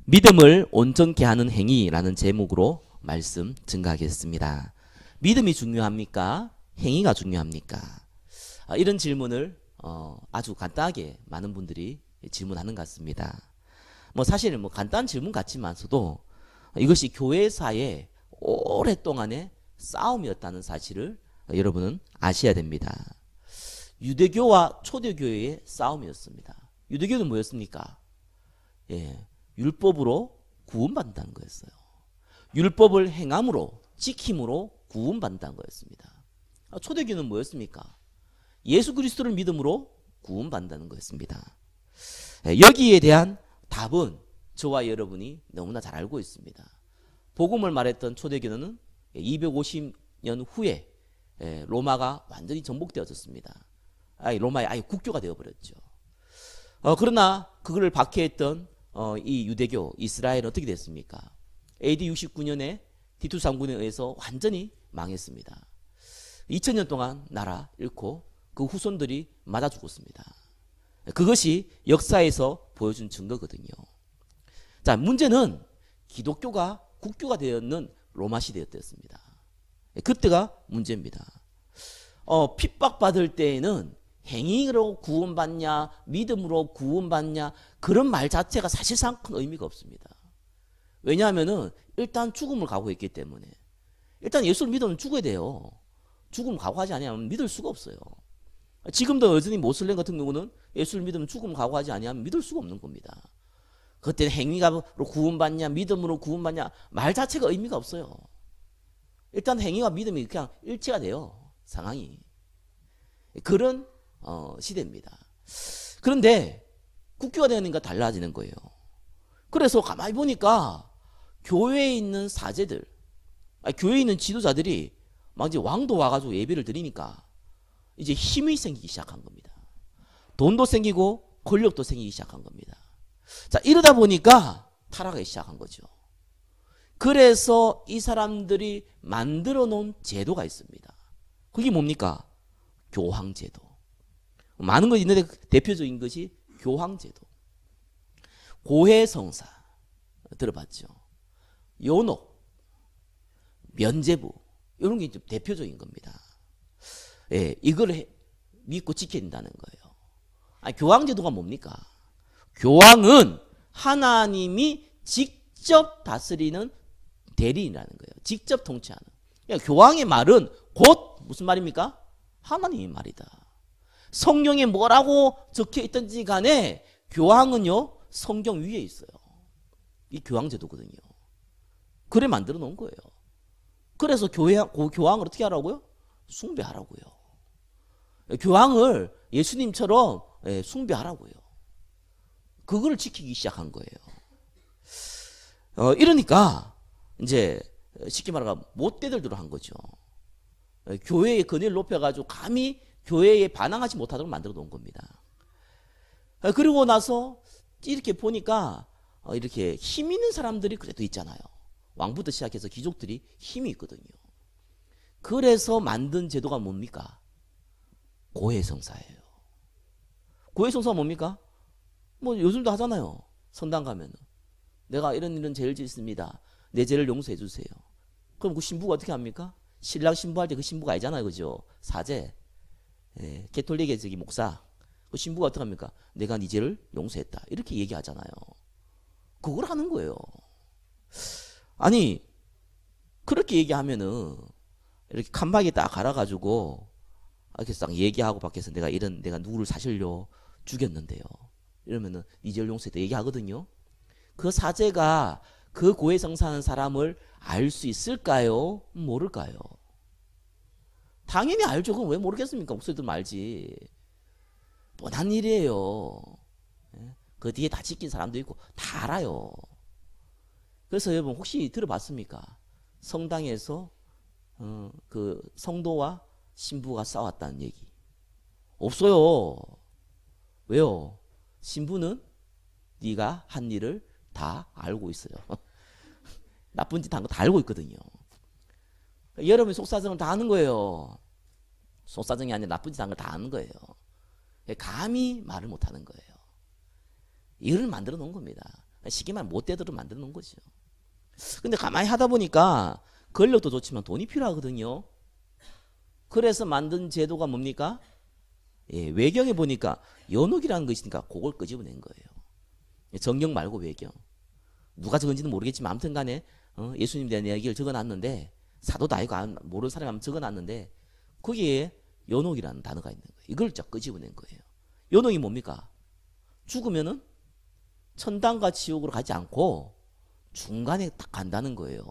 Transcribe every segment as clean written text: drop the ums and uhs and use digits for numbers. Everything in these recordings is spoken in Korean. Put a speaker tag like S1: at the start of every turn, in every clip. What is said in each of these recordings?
S1: 믿음을 온전케 하는 행위라는 제목으로 말씀 증가하겠습니다. 믿음이 중요합니까? 행위가 중요합니까? 이런 질문을 아주 간단하게 많은 분들이 질문하는 것 같습니다. 사실 간단한 질문 같지만서도 이것이 교회사의 오랫동안의 싸움이었다는 사실을 여러분은 아셔야 됩니다. 유대교와 초대교회의 싸움이었습니다. 유대교는 뭐였습니까? 율법으로 구원받는다는 거였어요. 율법을 행함으로 지킴으로 구원받는다는 거였습니다. 초대교회는 뭐였습니까? 예수 그리스도를 믿음으로 구원받는다는 거였습니다. 여기에 대한 답은 저와 여러분이 너무나 잘 알고 있습니다. 복음을 말했던 초대교회는 250년 후에 로마가 완전히 정복되어졌습니다. 로마의 아예 국교가 되어버렸죠. 그러나 그걸 박해했던 이 유대교 이스라엘은 어떻게 됐습니까? AD 69년에 티투스 장군에 의해서 완전히 망했습니다. 2000년 동안 나라 잃고 그 후손들이 맞아 죽었습니다. 그것이 역사에서 보여준 증거거든요. 자, 문제는 기독교가 국교가 되었는 로마 시대였습니다. 그때가 문제입니다. 핍박받을 때에는 행위로 구원받냐 믿음으로 구원받냐 그런 말 자체가 사실상 큰 의미가 없습니다. 왜냐하면 일단 죽음을 각오했기 때문에 일단 예수를 믿으면 죽어야 돼요. 죽음을 각오하지 아니하면 믿을 수가 없어요. 지금도 여전히 모슬렘 같은 경우는 예수를 믿으면 죽음을 각오하지 아니하면 믿을 수가 없는 겁니다. 그때는 행위로 구원받냐 믿음으로 구원받냐 말 자체가 의미가 없어요. 일단 행위와 믿음이 그냥 일치가 돼요. 상황이. 그런 시대입니다. 그런데 국교가 되니까 달라지는 거예요. 그래서 가만히 보니까 교회에 있는 사제들, 교회에 있는 지도자들이 막 이제 왕도 와가지고 예배를 드리니까 이제 힘이 생기기 시작한 겁니다. 돈도 생기고 권력도 생기기 시작한 겁니다. 자, 이러다 보니까 타락하기 시작한 거죠. 그래서 이 사람들이 만들어 놓은 제도가 있습니다. 그게 뭡니까? 교황제도. 많은 것이 있는데 대표적인 것이 교황제도. 고해성사 들어봤죠? 연옥, 면제부 이런 게 대표적인 겁니다. 이걸 믿고 지켜야 된다는 거예요. 교황제도가 뭡니까? 교황은 하나님이 직접 다스리는 대리인이라는 거예요. 직접 통치하는. 그러니까 교황의 말은 곧 무슨 말입니까? 하나님의 말이다. 성경에 뭐라고 적혀 있든지 간에 교황은요 성경 위에 있어요. 이 교황제도거든요. 그래 만들어 놓은 거예요. 그래서 교황을 어떻게 하라고요? 숭배하라고요. 교황을 예수님처럼 숭배하라고요. 그걸 지키기 시작한 거예요. 이러니까 이제 쉽게 말하면 못되들도록 한 거죠. 교회의 권위를 높여가지고 감히 교회에 반항하지 못하도록 만들어 놓은 겁니다. 그리고 나서 이렇게 보니까 이렇게 힘 있는 사람들이 그래도 있잖아요. 왕부터 시작해서 귀족들이 힘이 있거든요. 그래서 만든 제도가 뭡니까? 고해성사예요. 고해성사가 뭡니까? 요즘도 하잖아요. 성당 가면은 내가 이런 죄를 짓습니다. 내 죄를 용서해 주세요. 그럼 그 신부가 어떻게 합니까? 신랑 신부할 때 그 신부가 아니잖아요. 그죠? 사제. 개톨릭의 저기 목사. 그 신부가 어떻게 합니까? 내가 네 죄를 용서했다. 이렇게 얘기하잖아요. 그걸 하는 거예요. 아니, 그렇게 얘기하면은 이렇게 칸막이에 딱 갈아가지고 이렇게 딱 얘기하고 밖에서 내가 누구를 사실로 죽였는데요. 이러면은 네 죄를 용서했다 얘기하거든요. 그 사제가 그 고해성사하는 사람을 알 수 있을까요? 모를까요? 당연히 알죠. 그럼 왜 모르겠습니까? 목소리 들으면 알지. 뻔한 일이에요. 그 뒤에 다 지킨 사람도 있고 다 알아요. 그래서 여러분 혹시 들어봤습니까? 성당에서 그 성도와 신부가 싸웠다는 얘기. 없어요. 왜요? 신부는 네가 한 일을 다 알고 있어요. 나쁜 짓 한 거 다 알고 있거든요. 여러분이 속사정을 다 아는 거예요. 속사정이 아니라 나쁜 짓 한 거 다 아는 거예요. 감히 말을 못하는 거예요. 이걸 만들어 놓은 겁니다. 쉽게 말하면 못되도록 만들어 놓은 거죠. 근데 가만히 하다 보니까 권력도 좋지만 돈이 필요하거든요. 그래서 만든 제도가 뭡니까? 예, 외경에 보니까 연옥이라는 것이니까 그걸 끄집어낸 거예요. 정경 말고 외경. 누가 적은지는 모르겠지만 아무튼 간에 예수님 대한 이야기를 적어놨는데 사도도 아니고 모르는 사람이 한번 적어놨는데 거기에 연옥이라는 단어가 있는 거예요. 이걸 쫙 끄집어낸 거예요. 연옥이 뭡니까? 죽으면은 천당과 지옥으로 가지 않고 중간에 딱 간다는 거예요.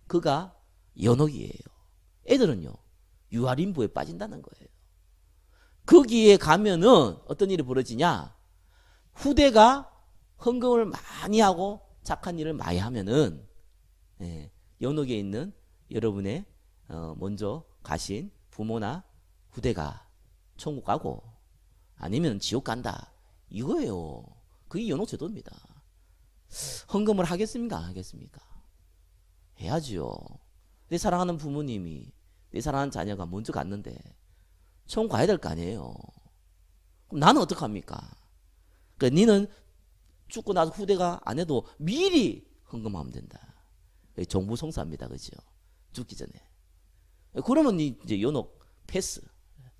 S1: 그가 연옥이에요. 애들은요 유아림부에 빠진다는 거예요. 거기에 가면은 어떤 일이 벌어지냐? 후대가 헌금을 많이 하고 착한 일을 많이 하면은 연옥에 있는 여러분의 먼저 가신 부모나 후대가 천국 가고 아니면 지옥 간다 이거예요. 그게 연옥 제도입니다. 헌금을 하겠습니까? 안 하겠습니까? 해야지요. 내 사랑하는 부모님이 내 사랑하는 자녀가 먼저 갔는데 천국 가야 될 거 아니에요. 그럼 나는 어떡합니까? 그러니까 니는 죽고 나서 후대가 안 해도 미리 헌금하면 된다. 정부성사입니다. 그죠? 죽기 전에. 그러면 이제 연옥 패스,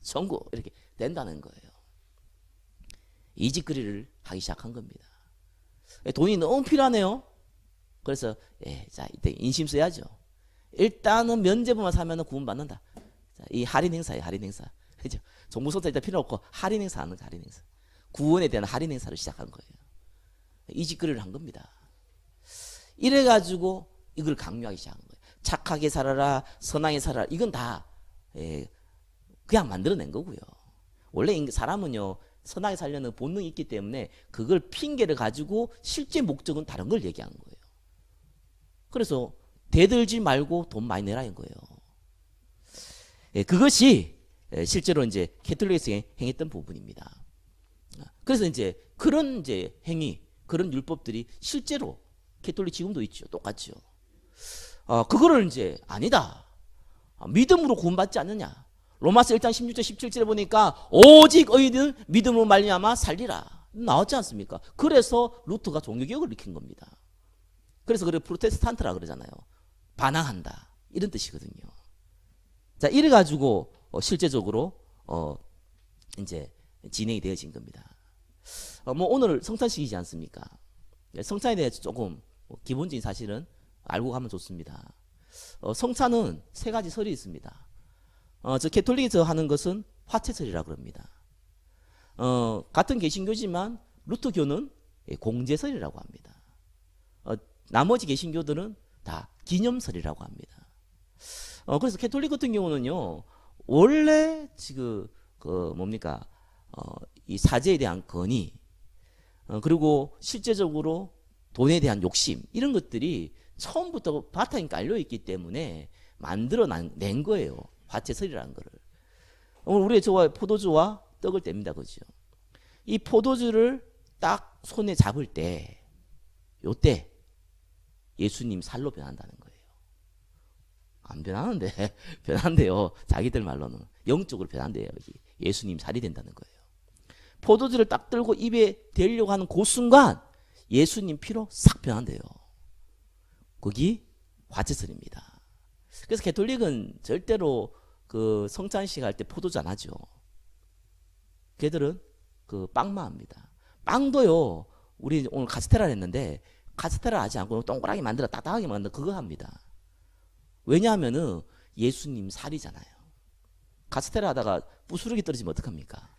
S1: 청구 이렇게 된다는 거예요. 이직거리를 하기 시작한 겁니다. 돈이 너무 필요하네요. 그래서 자 이때 인심 써야죠. 일단은 면제부만 사면은 구원받는다. 자, 이 할인 행사예요. 할인 행사. 그죠? 정부성사 일단 필요 없고 할인 행사 하는 거 할인 행사. 구원에 대한 할인 행사를 시작한 거예요. 이직거리를 한 겁니다. 이래가지고 이걸 강요하기 시작한 거예요. 착하게 살아라, 선하게 살아라. 이건 다 그냥 만들어낸 거고요. 원래 사람은요 선하게 살려는 본능이 있기 때문에 그걸 핑계를 가지고 실제 목적은 다른 걸 얘기하는 거예요. 그래서 대들지 말고 돈 많이 내라는 거예요. 그것이 실제로 이제 캐톨릭에서 행했던 부분입니다. 그래서 이제 그런 이제 행위, 그런 율법들이 실제로 캐톨릭 지금도 있죠. 똑같죠. 그거를 이제 아니다. 믿음으로 구원받지 않느냐. 로마서 1장 16절 17절에 보니까 오직 의인은 믿음으로 말미암아 살리라. 나왔지 않습니까? 그래서 루터가 종교개혁을 일으킨 겁니다. 그래서 그래 프로테스탄트라 그러잖아요. 반항한다. 이런 뜻이거든요. 자, 이래 가지고 실제적으로 이제 진행이 되어진 겁니다. 뭐 오늘 성찬식이지 않습니까? 성찬에 대해서 조금 기본적인 사실은 알고 가면 좋습니다. 성찬은 세 가지 설이 있습니다. 저 캐톨릭에서 하는 것은 화채설이라고 합니다. 같은 개신교지만 루터교는 공제설이라고 합니다. 나머지 개신교들은 다 기념설이라고 합니다. 그래서 캐톨릭 같은 경우는요, 원래 지금 뭡니까 이 사제에 대한 건의, 그리고 실제적으로 돈에 대한 욕심 이런 것들이 처음부터 바탕이 깔려 있기 때문에 만들어낸 거예요. 화채설이라는 거를. 오늘 우리 저와 포도주와 떡을 뗍니다, 그죠? 이 포도주를 딱 손에 잡을 때, 요때 예수님 살로 변한다는 거예요. 안 변하는데 변한대요. 자기들 말로는 영적으로 변한대요. 여기 예수님 살이 된다는 거예요. 포도주를 딱 들고 입에 대려고 하는 그 순간 예수님 피로 싹 변한대요. 거기 화채설입니다. 그래서 캐톨릭은 절대로 그 성찬식 할 때 포도주 안 하죠. 걔들은 그 빵만 합니다. 빵도요, 우리 오늘 카스테라를 했는데 카스테라 하지 않고 동그랗게 만들어 따뜻하게 만들어 그거 합니다. 왜냐하면은 예수님 살이잖아요. 카스테라 하다가 부스러기 떨어지면 어떡합니까?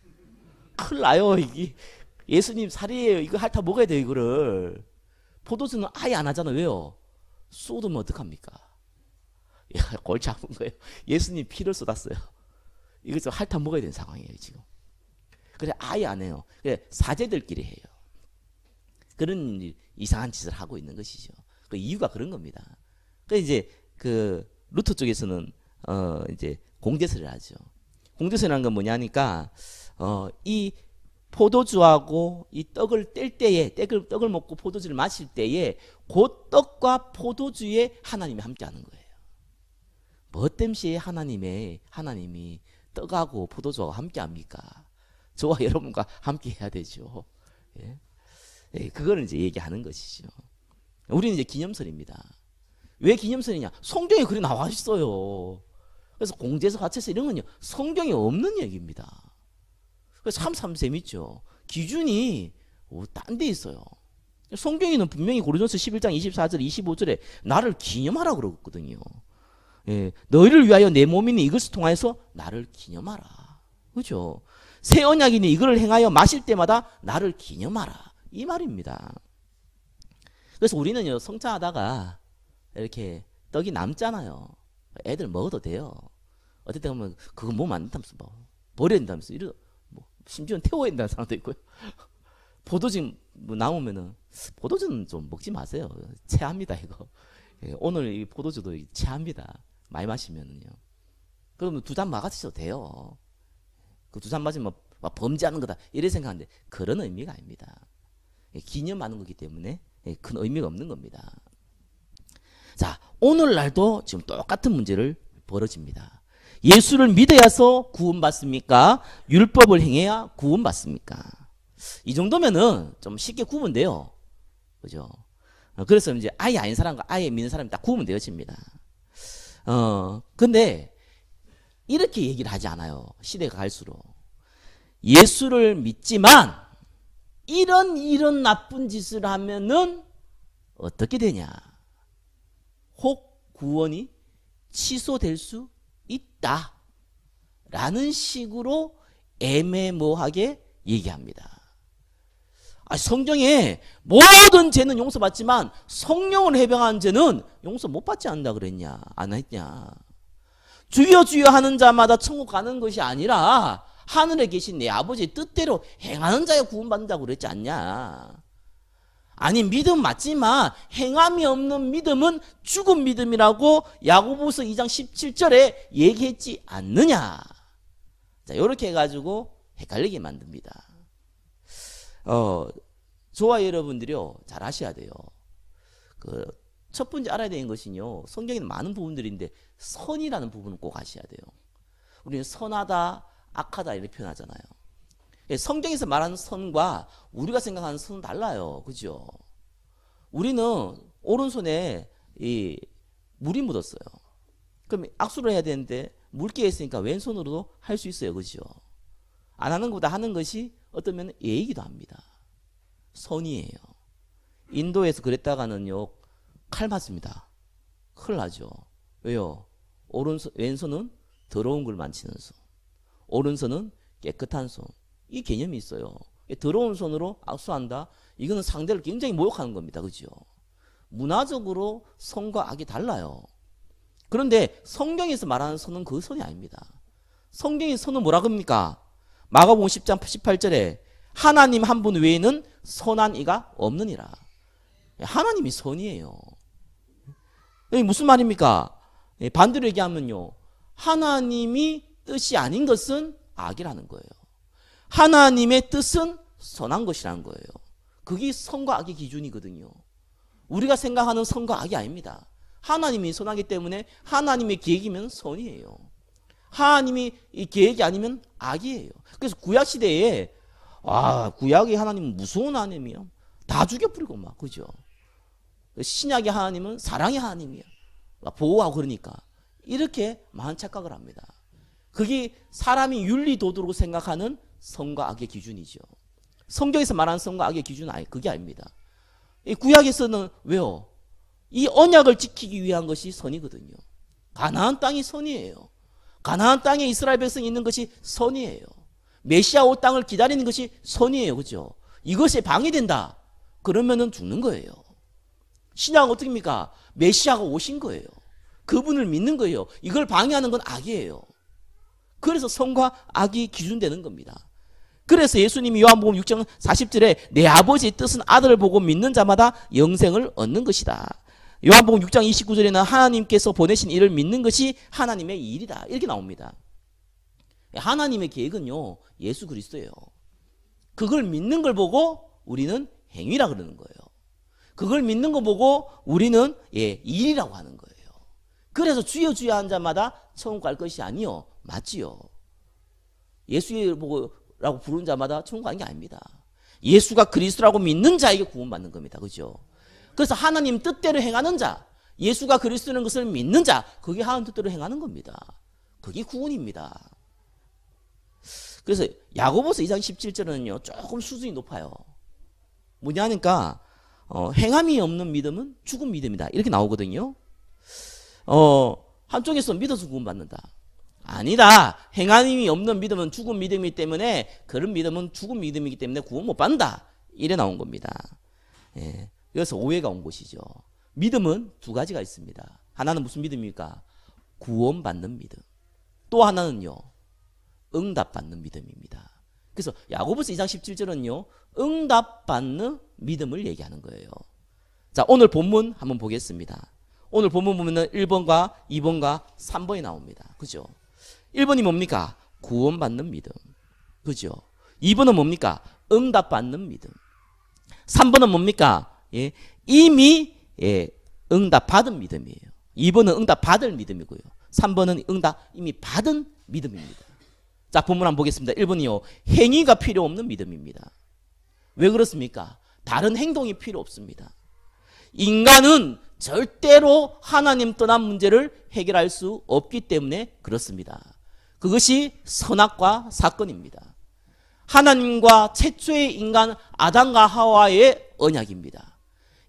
S1: 큰일 나요. 이게 예수님 살이에요. 이거 핥아 먹어야 돼요. 이거를. 포도주는 아예 안 하잖아요. 왜요? 쏟으면 어떡합니까? 야, 골치 아픈 거예요. 예수님 피를 쏟았어요. 이거 좀 핥아 먹어야 되는 상황이에요 지금. 그래 아예 안 해요. 그래 사제들끼리 해요. 그런 이상한 짓을 하고 있는 것이죠. 그 이유가 그런 겁니다. 그 이제 그 루터 쪽에서는 이제 공제설을 하죠. 공제설이라는 건 뭐냐니까 이 포도주하고 이 떡을 뗄 때에 떡을 먹고 포도주를 마실 때에 그 떡과 포도주에 하나님이 함께하는 거예요. 뭐 땜시에 하나님이 떡하고 포도주하고 함께합니까? 저와 여러분과 함께해야 되죠. 예? 예, 그거를 이제 얘기하는 것이죠. 우리는 이제 기념설입니다. 왜 기념설이냐? 성경에 그리 나와 있어요. 그래서 공제에서 화채서 이런 건요, 성경에 없는 얘기입니다. 그래서 참 재밌죠. 기준이 딴 데 있어요. 성경에는 분명히 고린도서 11장 24절 25절에 나를 기념하라 그러거든요. 예, 너희를 위하여 내 몸이니 이것을 통하여서 나를 기념하라. 그렇죠? 새 언약이니 이걸 행하여 마실 때마다 나를 기념하라. 이 말입니다. 그래서 우리는요, 성찬하다가 이렇게 떡이 남잖아요. 애들 먹어도 돼요. 어떨 때 보면 그거 몸 안 된다면서 뭐 버려야 된다면서 뭐 심지어는 태워야 된다는 사람도 있고요. 포도즙 뭐 남으면은 포도주는 좀 먹지 마세요. 체합니다 이거. 예, 오늘 이 포도주도 체합니다. 많이 마시면은요. 그러면 2잔 마시셔도 돼요. 그 2잔 마시면 막 범죄하는 거다 이래 생각하는데 그런 의미가 아닙니다. 예, 기념하는 거기 때문에 예, 큰 의미가 없는 겁니다. 자, 오늘날도 지금 똑같은 문제를 벌어집니다. 예수를 믿어야서 구원받습니까? 율법을 행해야 구원받습니까? 이 정도면은 좀 쉽게 구분돼요. 그죠? 그래서 이제 아예 아닌 사람과 아예 믿는 사람이 딱 구분되어집니다. 근데 이렇게 얘기를 하지 않아요. 시대가 갈수록. 예수를 믿지만 이런 나쁜 짓을 하면은 어떻게 되냐? 혹 구원이 취소될 수 있다. 라는 식으로 애매모호하게 얘기합니다. 성경에 모든 죄는 용서받지만 성령을 해방한 죄는 용서 못 받지 않는다 그랬냐? 안 했냐? 주여 주여 하는 자마다 천국 가는 것이 아니라 하늘에 계신 내 아버지의 뜻대로 행하는 자가 구원받는다고 그랬지 않냐? 아니, 믿음 맞지만 행함이 없는 믿음은 죽은 믿음이라고 야고보서 2장 17절에 얘기했지 않느냐? 자, 이렇게 해가지고 헷갈리게 만듭니다. 저와 여러분들이요, 잘 아셔야 돼요. 첫 번째 알아야 되는 것은요, 성경에는 많은 부분들인데 선이라는 부분은 꼭 아셔야 돼요. 우리는 선하다, 악하다 이렇게 표현하잖아요. 성경에서 말하는 선과 우리가 생각하는 선은 달라요. 그죠? 우리는 오른손에 이 물이 묻었어요. 그럼 악수를 해야 되는데 물기가 있으니까 왼손으로도 할 수 있어요. 그죠? 안 하는 것보다 하는 것이 어떤 면은 예의기도 합니다. 선이에요. 인도에서 그랬다가는요, 칼 맞습니다. 큰일 나죠. 왜요? 왼손은 더러운 걸 만지는 손, 오른손은 깨끗한 손. 이 개념이 있어요. 더러운 손으로 악수한다. 이거는 상대를 굉장히 모욕하는 겁니다. 그죠? 문화적으로 선과 악이 달라요. 그런데 성경에서 말하는 선은 그 선이 아닙니다. 성경의 선은 뭐라고 합니까? 마가복음 10장 18절에 하나님 한 분 외에는 선한 이가 없느니라. 하나님이 선이에요. 이게 무슨 말입니까? 반대로 얘기하면요, 하나님이 뜻이 아닌 것은 악이라는 거예요. 하나님의 뜻은 선한 것이라는 거예요. 그게 선과 악의 기준이거든요. 우리가 생각하는 선과 악이 아닙니다. 하나님이 선하기 때문에 하나님의 계획이면 선이에요. 하나님이 이 계획이 아니면 악이에요. 그래서 구약시대에 구약의 하나님은 무서운 하나님이요. 다 죽여버리고 막, 그죠? 신약의 하나님은 사랑의 하나님이에요. 보호하고 그러니까. 이렇게 많은 착각을 합니다. 그게 사람이 윤리도덕으로 생각하는 선과 악의 기준이죠. 성경에서 말하는 선과 악의 기준은 그게 아닙니다. 이 구약에서는 왜요? 이 언약을 지키기 위한 것이 선이거든요. 가나안 땅이 선이에요. 가나안 땅에 이스라엘 백성이 있는 것이 선이에요. 메시아 올 땅을 기다리는 것이 선이에요. 그죠? 이것이 방해된다. 그러면은 죽는 거예요. 신약은 어떻게 합니까? 메시아가 오신 거예요. 그분을 믿는 거예요. 이걸 방해하는 건 악이에요. 그래서 선과 악이 기준되는 겁니다. 그래서 예수님이 요한복음 6장 40절에 내 아버지의 뜻은 아들을 보고 믿는 자마다 영생을 얻는 것이다. 요한복음 6장 29절에는 하나님께서 보내신 이를 믿는 것이 하나님의 일이다. 이렇게 나옵니다. 하나님의 계획은요, 예수 그리스도예요. 그걸 믿는 걸 보고 우리는 행위라 그러는 거예요. 그걸 믿는 거 보고 우리는 일이라고 하는 거예요. 그래서 주여 주여 한 자마다 천국 갈 것이 아니요. 맞지요. 예수를 보고라고 부르는 자마다 천국 가는 게 아닙니다. 예수가 그리스도라고 믿는 자에게 구원받는 겁니다. 그죠? 그래서 하나님 뜻대로 행하는 자, 예수가 그리스도라는 것을 믿는 자, 그게 하나님 뜻대로 행하는 겁니다. 그게 구원입니다. 그래서 야고보서 2장 17절은요 조금 수준이 높아요. 뭐냐니까 행함이 없는 믿음은 죽은 믿음이다 이렇게 나오거든요. 한쪽에서 믿어서 구원받는다. 아니다. 행함이 없는 믿음은 죽은 믿음이기 때문에 그런 믿음은 죽은 믿음이기 때문에 구원 못 받는다. 이래 나온 겁니다. 예. 그래서 오해가 온 것이죠. 믿음은 두 가지가 있습니다. 하나는 무슨 믿음입니까? 구원받는 믿음. 또 하나는요. 응답받는 믿음입니다. 그래서 야고보서 2장 17절은요. 응답받는 믿음을 얘기하는 거예요. 자, 오늘 본문 한번 보겠습니다. 오늘 본문 보면은 1번과 2번과 3번이 나옵니다. 그죠? 1번이 뭡니까? 구원받는 믿음. 그죠? 2번은 뭡니까? 응답받는 믿음. 3번은 뭡니까? 예, 이미 응답받은 믿음이에요. 2번은 응답받을 믿음이고요. 3번은 응답 이미 받은 믿음입니다. 자, 본문 한번 보겠습니다. 1번이요. 행위가 필요 없는 믿음입니다. 왜 그렇습니까? 다른 행동이 필요 없습니다. 인간은 절대로 하나님 떠난 문제를 해결할 수 없기 때문에 그렇습니다. 그것이 선악과 사건입니다. 하나님과 최초의 인간 아담과 하와의 언약입니다.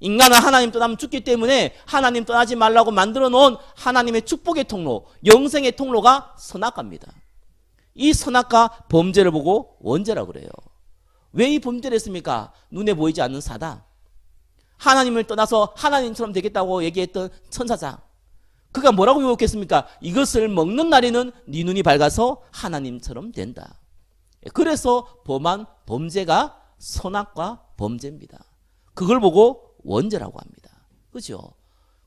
S1: 인간은 하나님 떠나면 죽기 때문에 하나님 떠나지 말라고 만들어 놓은 하나님의 축복의 통로, 영생의 통로가 선악과입니다. 이 선악과 범죄를 보고 원죄라고 그래요. 왜 이 범죄를 했습니까? 눈에 보이지 않는 사단. 하나님을 떠나서 하나님처럼 되겠다고 얘기했던 천사장. 그가 뭐라고 유혹했습니까? 이것을 먹는 날에는 네 눈이 밝아서 하나님처럼 된다. 그래서 범한 범죄가 선악과 범죄입니다. 그걸 보고 원죄라고 합니다. 그렇죠?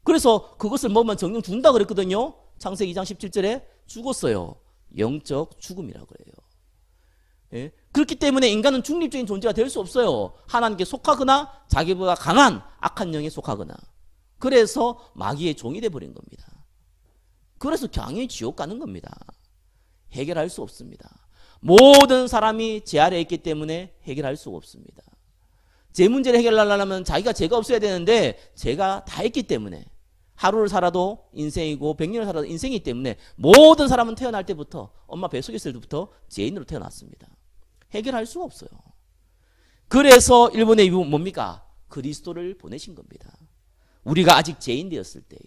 S1: 그래서 그것을 먹으면 정령 죽는다 그랬거든요. 창세기 2장 17절에 죽었어요. 영적 죽음이라고 그래요. 예? 그렇기 때문에 인간은 중립적인 존재가 될 수 없어요. 하나님께 속하거나 자기보다 강한 악한 영에 속하거나. 그래서 마귀의 종이 돼버린 겁니다. 그래서 강히 지옥 가는 겁니다. 해결할 수 없습니다. 모든 사람이 제 아래에 있기 때문에 해결할 수가 없습니다. 제 문제를 해결하려면 자기가 죄가 없어야 되는데 죄가 다 있기 때문에 하루를 살아도 인생이고 100년을 살아도 인생이기 때문에 모든 사람은 태어날 때부터 엄마 뱃속에 있을 때부터 죄인으로 태어났습니다. 해결할 수가 없어요. 그래서 일본의 뭡니까? 그리스도를 보내신 겁니다. 우리가 아직 죄인 되었을 때에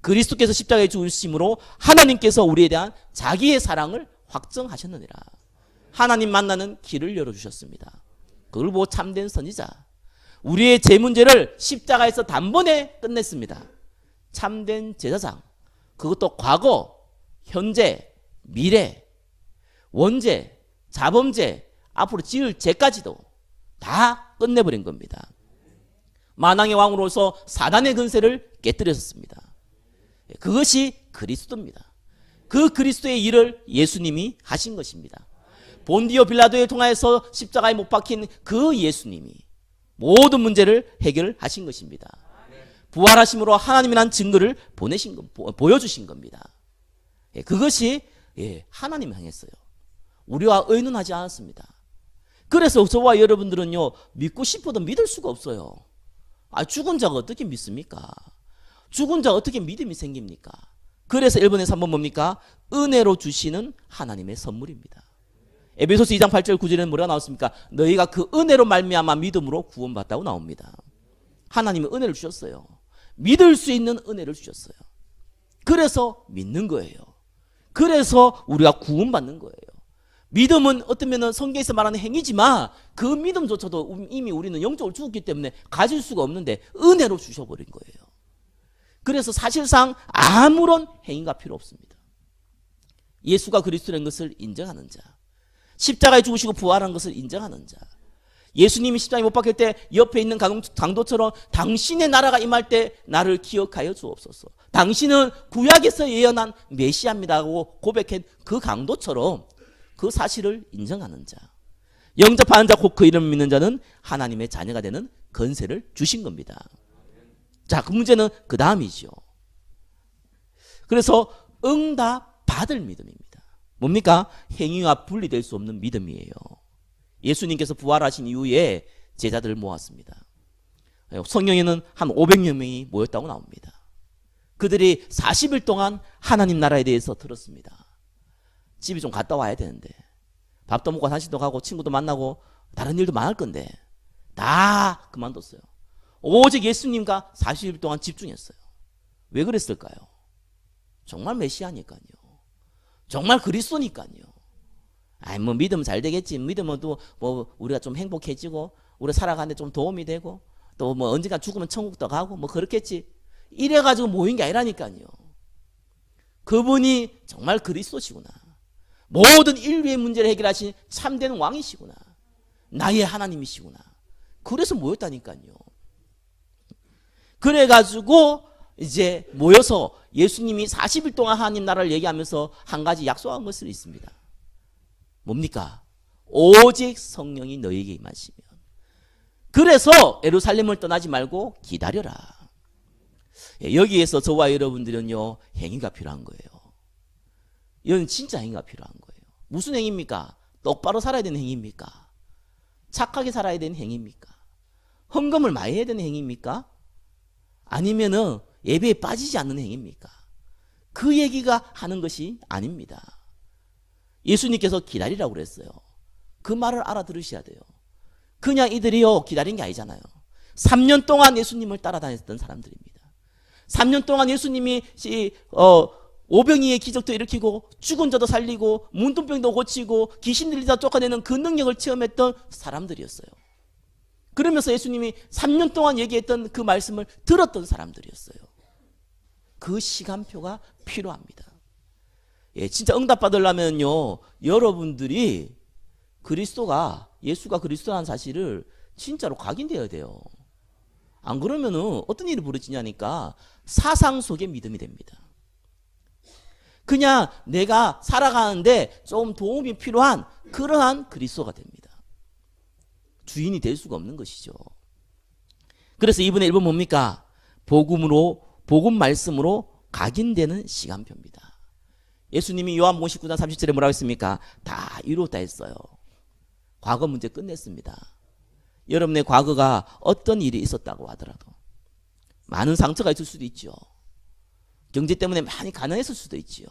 S1: 그리스도께서 십자가에 죽으심으로 하나님께서 우리에 대한 자기의 사랑을 확정하셨느니라. 하나님 만나는 길을 열어주셨습니다. 그걸 보고 참된 선지자. 우리의 죄 문제를 십자가에서 단번에 끝냈습니다. 참된 제사장. 그것도 과거, 현재, 미래, 원죄, 자범죄, 앞으로 지을 죄까지도 다 끝내버린 겁니다. 만왕의 왕으로서 사단의 근세를 깨뜨렸습니다. 그것이 그리스도입니다. 그 그리스도의 일을 예수님이 하신 것입니다. 본디오 빌라도에 통하여서 십자가에 못 박힌 그 예수님이 모든 문제를 해결하신 것입니다. 부활하심으로 하나님이란 증거를 보여주신 겁니다. 그것이 하나님이 행했어요. 우리와 의논하지 않았습니다. 그래서 저와 여러분들은요, 믿고 싶어도 믿을 수가 없어요. 죽은 자가 어떻게 믿습니까? 죽은 자가 어떻게 믿음이 생깁니까? 그래서 1번에 3번 뭡니까? 은혜로 주시는 하나님의 선물입니다. 에베소서 2장 8절 9절에는 뭐라고 나왔습니까? 너희가 그 은혜로 말미암아 믿음으로 구원받다고 나옵니다. 하나님이 은혜를 주셨어요. 믿을 수 있는 은혜를 주셨어요. 그래서 믿는 거예요. 그래서 우리가 구원받는 거예요. 믿음은 어쩌면 성경에서 말하는 행위지만 그 믿음조차도 이미 우리는 영적으로 죽었기 때문에 가질 수가 없는데 은혜로 주셔버린 거예요. 그래서 사실상 아무런 행위가 필요 없습니다. 예수가 그리스도라는 것을 인정하는 자, 십자가에 죽으시고 부활한 것을 인정하는 자, 예수님이 십자가에 못 박힐 때 옆에 있는 강도처럼 당신의 나라가 임할 때 나를 기억하여 주옵소서. 당신은 구약에서 예언한 메시아입니다라고 고백한 그 강도처럼 그 사실을 인정하는 자, 영접하는 자, 곧 그 이름을 믿는 자는 하나님의 자녀가 되는 권세를 주신 겁니다. 자, 그 문제는 그 다음이죠. 그래서 응답 받을 믿음입니다. 뭡니까? 행위와 분리될 수 없는 믿음이에요. 예수님께서 부활하신 이후에 제자들을 모았습니다. 성경에는 한 500여 명이 모였다고 나옵니다. 그들이 40일 동안 하나님 나라에 대해서 들었습니다. 집에 좀 갔다 와야 되는데, 밥도 먹고 산책도 가고 친구도 만나고 다른 일도 많을 건데 다 그만뒀어요. 오직 예수님과 40일 동안 집중했어요. 왜 그랬을까요? 정말 메시아니까요. 정말 그리스도니까요. 아니 뭐 믿으면 잘 되겠지. 믿으면 또 뭐 우리가 좀 행복해지고 우리 살아가는데 좀 도움이 되고 또 뭐 언젠가 죽으면 천국도 가고 뭐 그렇겠지. 이래가지고 모인 게 아니라니까요. 그분이 정말 그리스도시구나. 모든 인류의 문제를 해결하신 참된 왕이시구나. 나의 하나님이시구나. 그래서 모였다니까요. 그래가지고 이제 모여서 예수님이 40일 동안 하나님 나라를 얘기하면서 한 가지 약속한 것을 있습니다. 뭡니까? 오직 성령이 너에게 임하시면. 그래서 예루살렘을 떠나지 말고 기다려라. 여기에서 저와 여러분들은요, 행위가 필요한 거예요. 이건 진짜 행위가 필요한 거예요. 무슨 행위입니까? 똑바로 살아야 되는 행위입니까? 착하게 살아야 되는 행위입니까? 헌금을 많이 해야 되는 행위입니까? 아니면은 예배에 빠지지 않는 행위입니까? 그 얘기가 하는 것이 아닙니다. 예수님께서 기다리라고 그랬어요. 그 말을 알아들으셔야 돼요. 그냥 이들이요 기다린 게 아니잖아요. 3년 동안 예수님을 따라다녔던 사람들입니다. 3년 동안 예수님이 오병이의 기적도 일으키고 죽은 자도 살리고 문둥병도 고치고 귀신 들리다 쫓아내는 그 능력을 체험했던 사람들이었어요. 그러면서 예수님이 3년 동안 얘기했던 그 말씀을 들었던 사람들이었어요. 그 시간표가 필요합니다. 예, 진짜 응답받으려면요, 여러분들이 예수가 그리스도라는 사실을 진짜로 각인되어야 돼요. 안 그러면은 어떤 일이 벌어지냐니까 사상 속의 믿음이 됩니다. 그냥 내가 살아가는데 좀 도움이 필요한 그러한 그리스도가 됩니다. 주인이 될 수가 없는 것이죠. 그래서 이번에 1번 뭡니까? 복음 말씀으로 각인되는 시간표입니다. 예수님이 요한복음 19장 30절에 뭐라고 했습니까? 다 이루었다 했어요. 과거 문제 끝냈습니다. 여러분의 과거가 어떤 일이 있었다고 하더라도 많은 상처가 있을 수도 있죠. 경제 때문에 많이 가난했을 수도 있지요.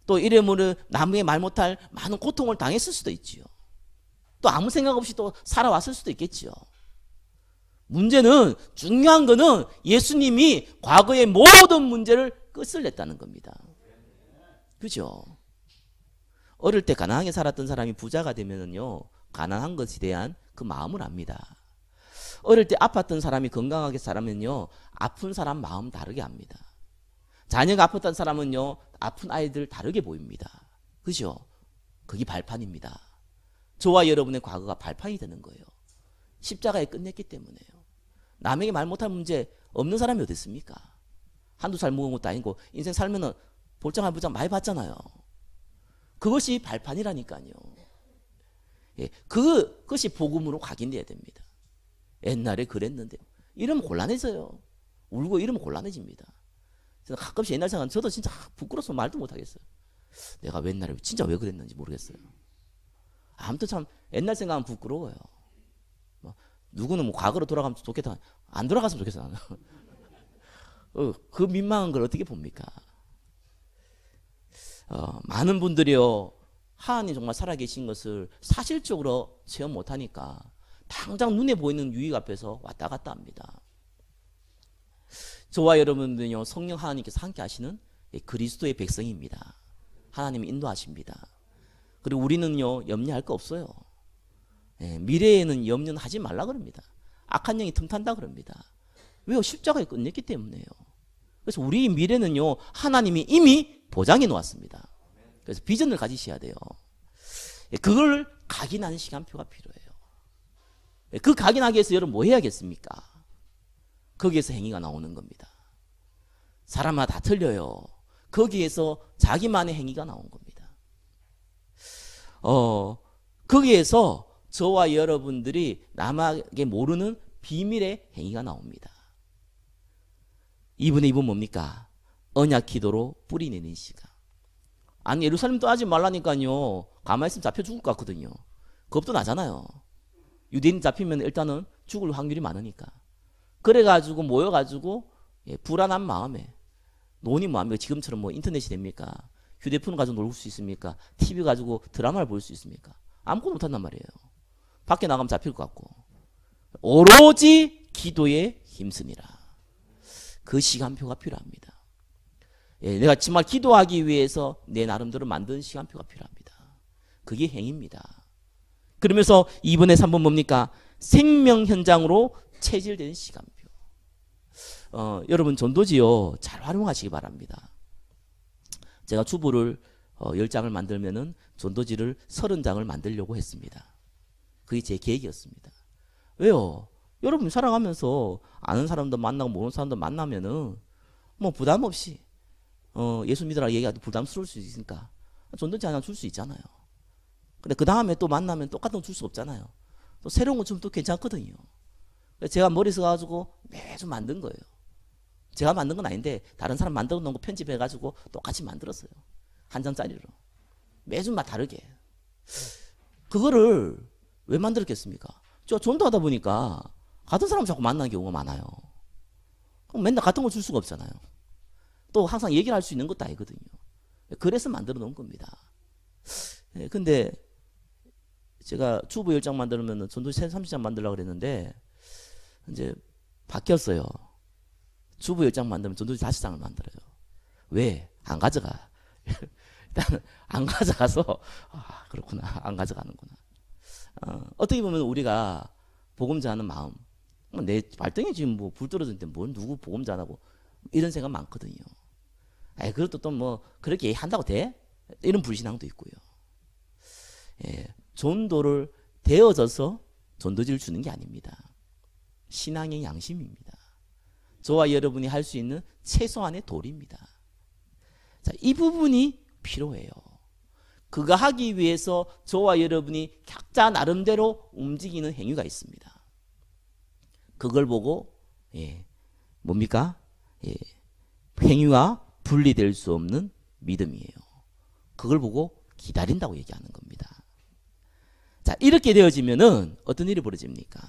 S1: 또 이름으로 남에게 말 못할 많은 고통을 당했을 수도 있지요. 또 아무 생각 없이 또 살아왔을 수도 있겠지요. 문제는 중요한 거는 예수님이 과거의 모든 문제를 끝을 냈다는 겁니다. 그죠? 어릴 때 가난하게 살았던 사람이 부자가 되면은요, 가난한 것에 대한 그 마음을 압니다. 어릴 때 아팠던 사람이 건강하게 살면요, 아픈 사람 마음 다르게 압니다. 자녀가 아팠던 사람은요, 아픈 아이들 다르게 보입니다. 그죠? 그게 발판입니다. 저와 여러분의 과거가 발판이 되는 거예요. 십자가에 끝냈기 때문에요. 남에게 말 못할 문제 없는 사람이 어디 있습니까? 한두 살 먹은 것도 아니고 인생 살면은 볼장 부장 많이 봤잖아요. 그것이 발판이라니까요. 예, 그것이 복음으로 각인돼야 됩니다. 옛날에 그랬는데 이러면 곤란해져요. 울고 이러면 곤란해집니다. 저는 가끔씩 옛날 생각하면 저도 진짜 부끄러워서 말도 못하겠어요. 내가 옛날에 진짜 왜 그랬는지 모르겠어요. 아무튼 참 옛날 생각하면 부끄러워요. 누구는 뭐 과거로 돌아가면 좋겠다. 안 돌아갔으면 좋겠어 나는. 그 민망한 걸 어떻게 봅니까? 많은 분들이요, 하나님 정말 살아계신 것을 사실적으로 체험 못하니까 당장 눈에 보이는 유익 앞에서 왔다 갔다 합니다. 저와 여러분들은요, 성령 하나님께서 함께 하시는 그리스도의 백성입니다. 하나님이 인도하십니다. 그리고 우리는요, 염려할 거 없어요. 예, 미래에는 염려는 하지 말라 그럽니다. 악한 영이 틈탄다 그럽니다. 왜요? 십자가에 끝냈기 때문에요. 그래서 우리 미래는요, 하나님이 이미 보장해 놓았습니다. 그래서 비전을 가지셔야 돼요. 그걸 각인하는 시간표가 필요해요. 그 각인하기 위해서 여러분 뭐 해야겠습니까? 거기에서 행위가 나오는 겁니다. 사람마다 다 틀려요. 거기에서 자기만의 행위가 나온 겁니다. 거기에서 저와 여러분들이 남에게 모르는 비밀의 행위가 나옵니다. 2분의 2분 뭡니까? 언약 기도로 뿌리 내는 시간. 아니 예루살렘 떠나지 말라니까요. 가만히 있으면 잡혀 죽을 것 같거든요. 겁도 나잖아요. 유대인 잡히면 일단은 죽을 확률이 많으니까. 그래가지고 모여가지고 불안한 마음에 논이 뭐합니까? 지금처럼 뭐 인터넷이 됩니까? 휴대폰 가지고 놀 수 있습니까? TV 가지고 드라마를 볼 수 있습니까? 아무것도 못한단 말이에요. 밖에 나가면 잡힐 것 같고. 오로지 기도에 힘쓰니라. 그 시간표가 필요합니다. 내가 정말 기도하기 위해서 내 나름대로 만든 시간표가 필요합니다. 그게 행위입니다. 그러면서 2번에 3번 뭡니까? 생명 현장으로 체질된 시간표. 여러분 전도지요 잘 활용하시기 바랍니다. 제가 주보를 10장을 만들면은 전도지를 30장을 만들려고 했습니다. 그게 제 계획이었습니다. 왜요? 여러분 살아가면서 아는 사람도 만나고 모르는 사람도 만나면은 뭐 부담 없이 예수 믿으라 얘기하기 부담스러울 수 있으니까 전도지 하나 줄 수 있잖아요. 근데 그 다음에 또 만나면 똑같은 거 줄 수 없잖아요. 또 새로운 거 주면 또 괜찮거든요. 제가 머리 써가지고 매주 만든 거예요. 제가 만든 건 아닌데 다른 사람 만들어 놓은 거 편집해가지고 똑같이 만들었어요. 한 장짜리로. 매주 막 다르게. 그거를 왜 만들었겠습니까? 저 전도하다 보니까 같은 사람 자꾸 만나는 경우가 많아요. 그럼 맨날 같은 거 줄 수가 없잖아요. 또 항상 얘기를 할 수 있는 것도 아니거든요. 그래서 만들어 놓은 겁니다. 근데 제가 주보 10장 만들면 전도지 30장 만들려고 그랬는데 이제 바뀌었어요. 주보 10장 만들면 전도지 5장을 만들어요. 왜? 안 가져가. 일단 안 가져가서 그렇구나. 안 가져가는구나. 어떻게 보면 우리가 복음자 하는 마음, 내 발등에 지금 뭐 불 떨어졌는데 뭘 누구 복음자 하고 이런 생각 많거든요. 그것도 또 뭐 그렇게 한다고 돼? 이런 불신앙도 있고요. 전도를 되어져서 전도지를 주는 게 아닙니다. 신앙의 양심입니다. 저와 여러분이 할 수 있는 최소한의 도리입니다. 자, 이 부분이 필요해요. 그거 하기 위해서 저와 여러분이 각자 나름대로 움직이는 행위가 있습니다. 그걸 보고 뭡니까? 행위와 분리될 수 없는 믿음이에요. 그걸 보고 기다린다고 얘기하는 겁니다. 자, 이렇게 되어지면은 어떤 일이 벌어집니까?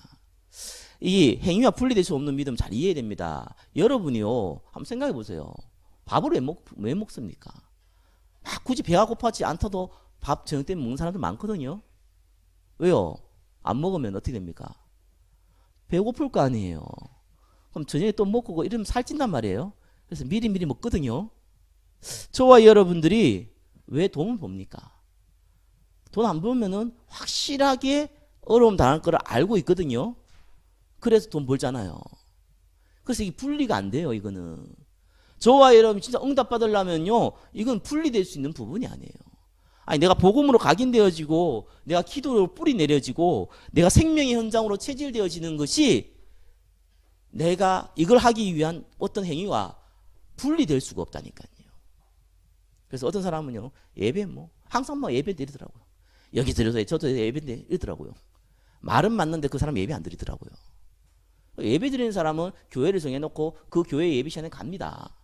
S1: 이 행위와 분리될 수 없는 믿음 잘 이해해야 됩니다. 여러분이요, 한번 생각해 보세요. 밥을 왜 먹습니까? 굳이 배가 고파지 않다도 밥 저녁 때 먹는 사람들 많거든요. 왜요? 안 먹으면 어떻게 됩니까? 배고플 거 아니에요. 그럼 저녁에 또 먹고 이러면 살찐단 말이에요. 그래서 미리 먹거든요. 저와 여러분들이 왜 돈을 봅니까? 돈 안 벌면은 확실하게 어려움 당할 거를 알고 있거든요. 그래서 돈 벌잖아요. 그래서 이게 분리가 안 돼요. 이거는 저와 여러분 진짜 응답 받으려면요, 이건 분리될 수 있는 부분이 아니에요. 아니, 내가 복음으로 각인되어지고 내가 기도로 뿌리 내려지고 내가 생명의 현장으로 체질되어지는 것이 내가 이걸 하기 위한 어떤 행위와 분리될 수가 없다니까요. 그래서 어떤 사람은요, 예배 항상 예배 드리더라고요. 여기 드려서 저도 예배 드리더라고요. 말은 맞는데 그 사람 예배 안 드리더라고요. 예배 드리는 사람은 교회를 정해놓고 그 교회 예배 시간에 갑니다.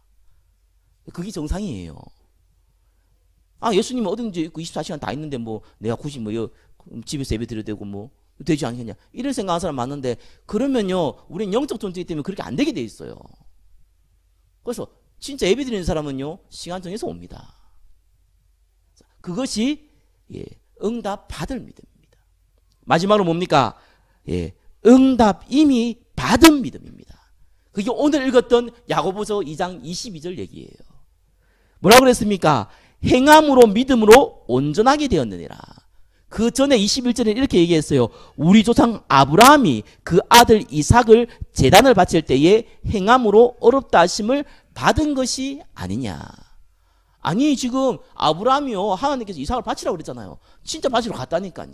S1: 그게 정상이에요. 예수님은 어딘지 24시간 다 있는데 내가 굳이 집에서 예배 드려야 되고 되지 않겠냐, 이런 생각하는 사람 많은데, 그러면요 우리는 영적 존재이기 때문에 그렇게 안 되게 돼 있어요. 그래서 진짜 예배 드리는 사람은요 시간 정해서 옵니다. 그것이 응답 받을 믿음입니다. 마지막으로 뭡니까? 응답 이미 받은 믿음입니다. 그게 오늘 읽었던 야고보서 2장 22절 얘기예요. 뭐라고 그랬습니까? 행함으로 믿음으로 온전하게 되었느니라. 그 전에 21절에 이렇게 얘기했어요. 우리 조상 아브라함이 그 아들 이삭을 제단을 바칠 때에 행함으로 어렵다 하심을 받은 것이 아니냐. 아니, 지금 아브라함이요, 하나님께서 이삭을 바치라고 그랬잖아요. 진짜 바치러 갔다니까요.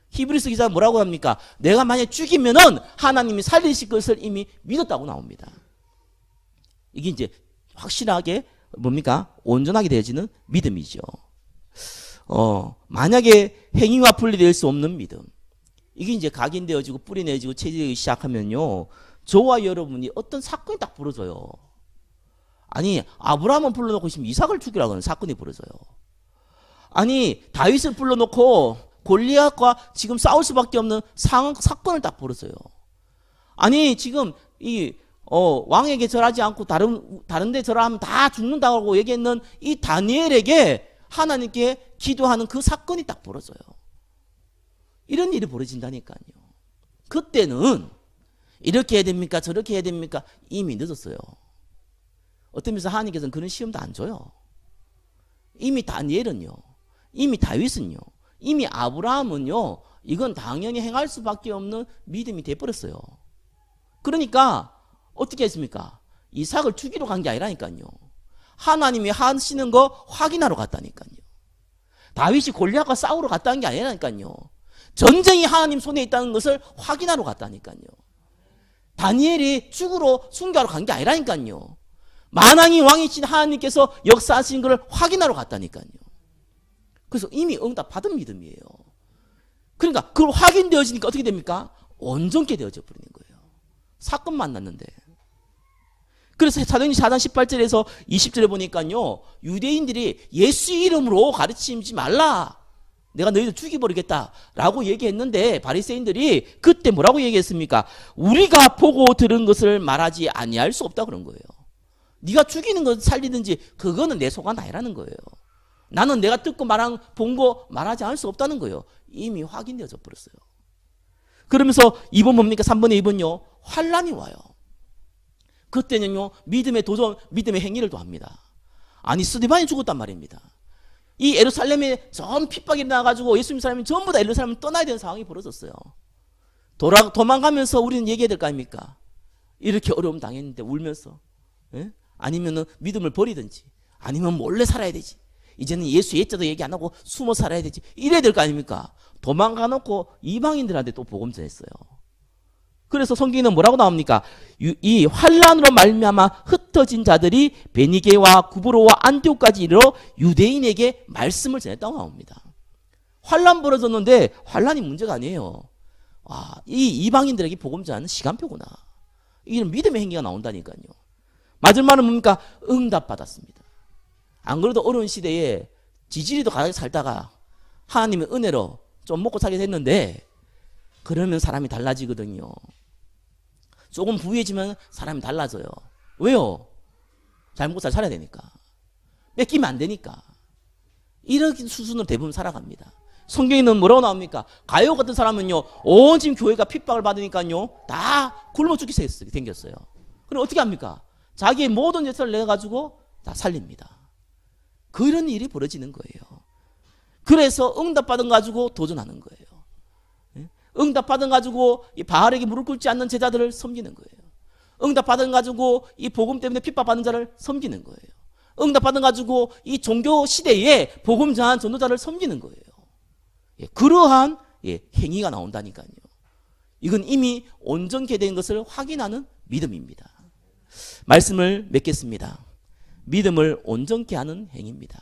S1: 히브리서 기자는 뭐라고 합니까? 내가 만약 죽이면은 하나님이 살리실 것을 이미 믿었다고 나옵니다. 이게 이제 확실하게 뭡니까? 온전하게 되어지는 믿음이죠. 만약에 행위와 분리될 수 없는 믿음, 이게 이제 각인되어지고 뿌리내지고 체질되기 시작하면요, 저와 여러분이 어떤 사건이 딱 벌어져요. 아니, 아브라함은 불러놓고 지금 이삭을 죽이라고 하는 사건이 벌어져요. 아니, 다윗을 불러놓고 골리앗과 지금 싸울 수밖에 없는 사건을 딱 벌었어요. 아니 지금 이 왕에게 절하지 않고 다른 데 절하면 다 죽는다고 얘기했는 이 다니엘에게 하나님께 기도하는 그 사건이 딱 벌어져요. 이런 일이 벌어진다니까요. 그때는 이렇게 해야 됩니까? 저렇게 해야 됩니까? 이미 늦었어요. 어떤 면에서 하나님께서는 그런 시험도 안 줘요. 이미 다니엘은요, 이미 다윗은요, 이미 아브라함은요, 이건 당연히 행할 수밖에 없는 믿음이 돼버렸어요. 그러니까 어떻게 했습니까? 이삭을 죽이러 간 게 아니라니까요. 하나님이 하시는 거 확인하러 갔다니까요. 다윗이 골리앗과 싸우러 갔다는 게 아니라니까요. 전쟁이 하나님 손에 있다는 것을 확인하러 갔다니까요. 다니엘이 죽으러 순교하러 간 게 아니라니까요. 만왕이 왕이신 하나님께서 역사하신 것을 확인하러 갔다니까요. 그래서 이미 응답 받은 믿음이에요. 그러니까 그걸 확인되어지니까 어떻게 됩니까? 온전케 되어져 버리는 거예요. 사건 만났는데. 그래서 사도행전 4장 18절에서 20절에 보니까요, 유대인들이 예수 이름으로 가르치지 말라, 내가 너희들 죽여버리겠다라고 얘기했는데 바리새인들이 그때 뭐라고 얘기했습니까? 우리가 보고 들은 것을 말하지 아니할 수 없다 그런 거예요. 네가 죽이는 것 살리든지 그거는 내 소관 아니라는 거예요. 나는 내가 듣고 본 거 말하지 않을 수 없다는 거예요. 이미 확인되어져 버렸어요. 그러면서 2번 뭡니까? 3번에 2번요. 환란이 와요. 그때는요, 믿음의 도전, 믿음의 행위를 또 합니다. 아니, 스데반이 죽었단 말입니다. 이 예루살렘에 전 핍박이 나가지고 예수님 사람이 전부 다 예루살렘을 떠나야 되는 상황이 벌어졌어요. 도망가면서 우리는 얘기해야 될 거 아닙니까? 이렇게 어려움 당했는데 울면서, 예? 아니면은 믿음을 버리든지, 아니면 몰래 살아야 되지. 이제는 예수 예자도 얘기 안 하고 숨어 살아야 되지. 이래야 될 거 아닙니까? 도망가 놓고 이방인들한테 또 복음 전했어요. 그래서 성경에는 뭐라고 나옵니까? 이 환란으로 말미암아 흩어진 자들이 베니게와 구브로와 안디옥까지 이르러 유대인에게 말씀을 전했다고 나옵니다. 환란 벌어졌는데 환란이 문제가 아니에요. 와, 이 이방인들에게 복음 전하는 시간표구나. 이런 믿음의 행위가 나온다니까요. 맞을 말은 뭡니까? 응답 받았습니다. 안 그래도 어려운 시대에 지지리도 가게 살다가 하나님의 은혜로 좀 먹고 살게 됐는데, 그러면 사람이 달라지거든요. 조금 부유해지면 사람이 달라져요. 왜요? 잘 먹고 잘 살아야 되니까. 뺏기면 안 되니까. 이런 수준으로 대부분 살아갑니다. 성경에는 뭐라고 나옵니까? 가요 같은 사람은요, 온 지금 교회가 핍박을 받으니까요, 다 굶어 죽게 생겼어요. 그럼 어떻게 합니까? 자기의 모든 예산을 내가지고 다 살립니다. 그런 일이 벌어지는 거예요. 그래서 응답받은 가지고 도전하는 거예요. 응답받은 가지고 이 바알에게 무릎 꿇지 않는 제자들을 섬기는 거예요. 응답받은 가지고 이 복음 때문에 핍박받는 자를 섬기는 거예요. 응답받은 가지고 이 종교 시대에 복음 전한 전도자를 섬기는 거예요. 그러한 행위가 나온다니까요. 이건 이미 온전케 된 것을 확인하는 믿음입니다. 말씀을 맺겠습니다. 믿음을 온전케 하는 행위입니다.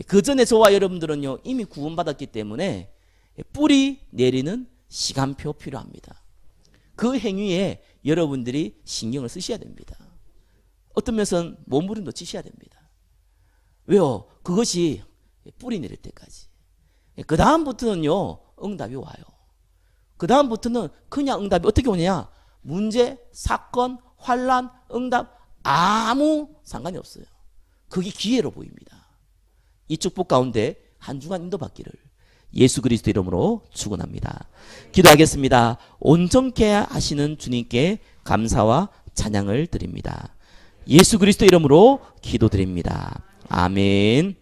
S1: 그 전에 저와 여러분들은요, 이미 구원받았기 때문에 뿌리 내리는 시간표 필요합니다. 그 행위에 여러분들이 신경을 쓰셔야 됩니다. 어떤 면에서는 몸부림도 치셔야 됩니다. 왜요? 그것이 뿌리 내릴 때까지. 그 다음부터는요, 응답이 와요. 그 다음부터는 그냥 응답이 어떻게 오냐? 문제, 사건, 환란, 응답 아무 상관이 없어요. 그게 기회로 보입니다. 이 축복 가운데 한 주간 인도받기를 예수 그리스도 이름으로 축원합니다. 기도하겠습니다. 온전케 하시는 주님께 감사와 찬양을 드립니다. 예수 그리스도 이름으로 기도드립니다. 아멘.